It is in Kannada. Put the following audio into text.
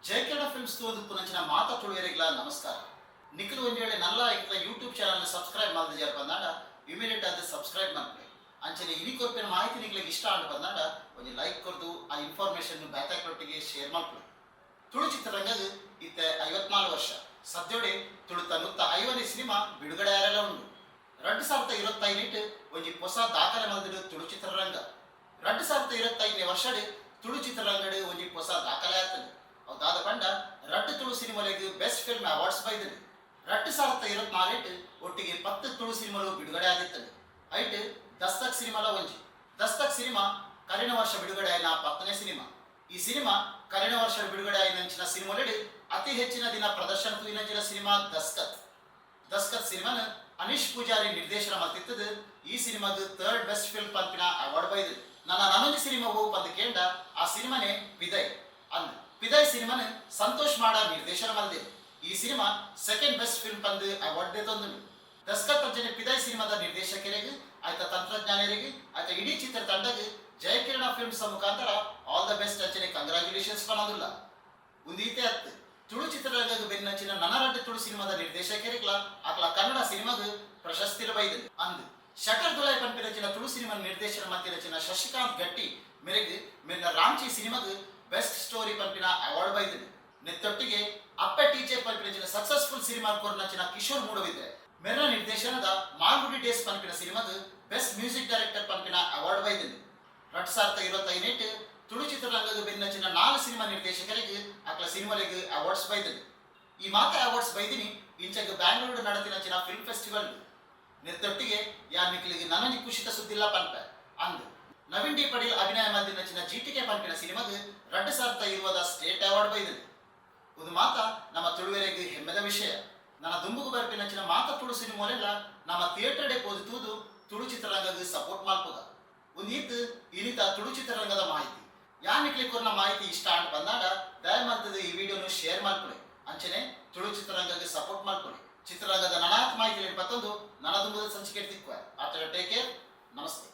ಜಯಕಿರಣ ಫಿಲ್ಮ್ಸ್ ಒಂದು ಪುನಂಚಿನ ಮಾತಾ ತುಳುವರಿಗಳ ನಮಸ್ಕಾರ. ನಿಖಿಲ್ ಒಂದು ವೇಳೆ ನಲ್ಲ ಇಂಥ ಯೂಟ್ಯೂಬ್ ಚಾನಲ್ ಸಬ್ಸ್ಕ್ರೈಬ್ ಮಾಡಿದ ಯಾರು ಬಂದಾಡ ಇಮಿಡಿಯೇಟ್ ಅದು ಸಬ್ಸ್ಕ್ರೈಬ್ ಮಾಡ್ಕೊಳ್ಳಿ. ಅಂಚನೆ ಇನಿ ಕೊರ್ಪಿನ ಮಾಹಿತಿ ನಿಮಗೆ ಇಷ್ಟ ಅಂತ ಬಂದಾಡ ಒಂದು ಲೈಕ್ ಕೊಡ್ದು ಆ ಇನ್ಫಾರ್ಮೇಷನ್ ಬ್ಯಾತಾಕ್ರೊಟ್ಟಿಗೆ ಶೇರ್ ಮಾಡ್ಕೊಳ್ಳಿ. ತುಳು ಚಿತ್ರರಂಗದ ಇತ್ತ 54 ವರ್ಷ ಸದ್ಯೋಡೆ ತುಳುತ ನುತ್ತ 50 ಸಿನಿಮಾ ಬಿಡುಗಡೆ ಯಾರೆಲ್ಲ ಉಂಟು. 2025 ಒಂದು ಹೊಸ ದಾಖಲೆ ಮಾಡಿದ ತುಳು ಚಿತ್ರರಂಗ. 2025 ವರ್ಷಡೆ ತುಳು ಚಿತ್ರರಂಗಡೆ ಒಂದು ಹೊಸ ದಾಖಲೆ ಆಗ್ತದೆ. ಅದಾದ ಪಂಡ ರಟ್ಟು ತುಳು ಸಿನಿಮಾಲಿಗೆ ಬೆಸ್ಟ್ ಫಿಲ್ಮ್ ಅವಾರ್ಡ್ಸ್ ಬೈದಿದೆ. 2024 ಒಟ್ಟಿಗೆ 10 ತುಳು ಸಿನಿಮಾಗಳು ಬಿಡುಗಡೆ ಆಗಿರ್ತದೆ. ಐಟ್ ದಸ್ತಕ್ ಸಿನಿಮಾಲ ಒಂಜಿ. ದಸ್ತಕ್ ಸಿನಿಮಾ ಕಳೆದ ವರ್ಷ ಬಿಡುಗಡೆ ಆಯ್ನ 10ನೇ ಸಿನಿಮಾ. ಈ ಸಿನಿಮಾ ಕಳೆದ ವರ್ಷ ಬಿಡುಗಡೆ ಆಯ್ನ ಸಿನಿಮಾಲಿ ಅತಿ ಹೆಚ್ಚಿನ ದಿನ ಪ್ರದರ್ಶನ ತೂಯಿನ ಸಿನಿಮಾ ದಸ್ಕತ್. ದಸ್ಕತ್ ಸಿನಿಮಾನ ಅನೀಶ್ ಪೂಜಾರಿ ನಿರ್ದೇಶನ ಮಾಡ್ತಿತ್ತದ. ಈ ಸಿನಿಮಾದ ಥರ್ಡ್ ಬೆಸ್ಟ್ ಫಿಲ್ಮ್ ಪಂಪಿನ ಅವಾರ್ಡ್ ಬೈದಿದೆ. ನನ್ನ ನನ್ನೊಂದು ಸಿನಿಮಾ ಹೋಗಿ ಪಂದ ಕೇಂದ್ರ ಆ ಸಿನಿಮಾನೇ ಪಿದಯ್ ಅಂದ್. ಪಿದಯ್ ಸಿನಿಮಾನ ಸಂತೋಷ್ ಮಾಡ ನಿರ್ದೇಶನ ಮಾಡಿದೆ. ಈ ಸಿನಿಮಾ ಸೆಕೆಂಡ್ ಬೆಸ್ಟ್ ಫಿಲ್ಮ್ ಪಂದ್ ಅವಾರ್ಡ್ ತಂದು. ದಸ್ಕತ್ ಅಂಚನೆ ಪಿದಯ್ ಸಿನಿಮಾದ ನಿರ್ದೇಶಕರಿಗೆ ಆಯ್ತ ತಂತ್ರಜ್ಞಾನರಿಗೆ ಆಯ್ತ ಇಡೀ ಚಿತ್ರ ತಂಡಗೆ ಜಯಕಿರಣ ಫಿಲ್ಮ್ಸ್ ಮುಖಾಂತರ ಆಲ್ ದ ಬೆಸ್ಟ್ ಅಂಚನೆ ಕಂಗ್ರಾಚ್ಯುಲೇಷನ್ಸ್ ಪನ್ನೋದಿಲ್ಲ. ಒಂದೀತೆ ಅತ್ತು ತುಳು ಚಿತ್ರರಂಗದ ಬೆನ್ನಂಚಿನ ನನರಡ್ಡು ತುಳು ಸಿನಿಮಾದ ನಿರ್ದೇಶಕರಿಗ್ಲ ಅಕ್ಲ ಕನ್ನಡ ಸಿನಿಮಾದ ಪ್ರಶಸ್ತಿ ಬೈದಿದೆ ಅಂದ್. ಶಟರ್ ದುಲೈ ಪಂಪಿರಚಿನ ತುಳು ಸಿನಿಮಾ ನಿರ್ದೇಶನ ಮತ್ತಿರಚಿನ ಶಶಿಕಾಂತ್ ಗಟ್ಟಿ ಮೆರೆಗೆ ಮೆನ್ನ ರಾಂಚಿ ಸಿನಿಮಾದ ಬೆಸ್ಟ್ ಸ್ಟೋರಿ ಪಂಪಿನ ಅವಾರ್ಡ್ ಬೈದಿದೆ. ನೆತ್ತೊಟ್ಟಿಗೆ ಅಪ್ಪೆ ಟೀಚರ್ ಪಂಪಿನ ಸಕ್ಸಸ್ಫುಲ್ ಸಿನಿಮಾ ಕೋರ್ನಚಿನ ಕಿಶೋರ್ ಮೂಡವಿದೆ. ಮೆನ್ನ ನಿರ್ದೇಶನದ ಮಾಲ್ಗುಡಿ ಡೇಸ್ ಪಂಪಿನ ಸಿನಿಮಾದ ಬೆಸ್ಟ್ ಮ್ಯೂಸಿಕ್ ಡೈರೆಕ್ಟರ್ ಪಂಪಿನ ಅವಾರ್ಡ್ ಬೈದಿದೆ. 2025 ತುಳು ಚಿತ್ರರಂಗದ ಬೆನ್ನಚಿನ 4 ಸಿನಿಮಾ ನಿರ್ದೇಶಕರಿಗೆ ಅಕ್ಲ ಸಿನಿಮಾಲಿಗೆ ಅವಾರ್ಡ್ಸ್ ಬೈದಿದೆ. ಈ ಮಾತ ಅವಾರ್ಡ್ಸ್ ಬೈದಿನಿ ಇಂಚಗೆ ಬ್ಯಾಂಗ್ಳೂರು ನಡತಿನಚಿನ ಫಿಲ್ಮ್ ಫೆಸ್ಟಿವಲ್. ನೆತ್ತೊಟ್ಟಿಗೆ ಯಾರ್ ನಿಖಿಲಿಗೆ ನನಗೆ ಖುಷಿತ ಸುದ್ದಿಲ್ಲ ಪಂಪ ಅಂದ್. ನವೀನ್ ಡಿ ಪಡೀಲ್ ಅಭಿನಯ ಮಾಡಿನ ಜಿಟಿಕೆ ಪಂಪಿನ ಸಿನಿಮಾಗ 2020 ಸ್ಟೇಟ್ ಅವಾರ್ಡ್ ಬೈದಿದೆ. ಒಂದು ಮಾತ ನಮ್ಮ ತುಳುವರೆಗೆ ಹೆಮ್ಮೆದ ವಿಷಯ. ನನ್ನ ದುಂಬುಗು ಬರ್ಪಿನಚಿನ ಮಾತ ತುಳು ಸಿನಿಮಾಲೆಲ್ಲ ನಮ್ಮ ಥಿಯೇಟರ್ ಡೇ ಪೋದು ತೂದು ತುಳು ಚಿತ್ರರಂಗಕ್ಕೆ ಸಪೋರ್ಟ್ ಮಾಡ್ಬೋದ. ಒಂದು ಇನಿತ ತುಳು ಚಿತ್ರರಂಗದ ಮಾಹಿತಿ ಯಾನ್ ನಿಕ್ಲಿಕ್ಕೆ ಮಾಹಿತಿ ಇಷ್ಟ ಅಂತ ಬಂದಾಗ ದಯಮಾಡ್ತದೆ ಈ ವಿಡಿಯೋನು ಶೇರ್ ಮಾಡ್ಕೊಳ್ಳಿ. ಅಂಚನೆ ತುಳು ಚಿತ್ರರಂಗಕ್ಕೆ ಸಪೋರ್ಟ್ ಮಾಡ್ಕೊಳ್ಳಿ. ಚಿತ್ರರಂಗದ ನನಾತ್ ಮಾಹಿತಿ ಮತ್ತೊಂದು ನನ್ನ ದುಂಬದ ಸಂಚಿಕೆ ತಿಕ್ಕುವ. Take care. ನಮಸ್ತೆ.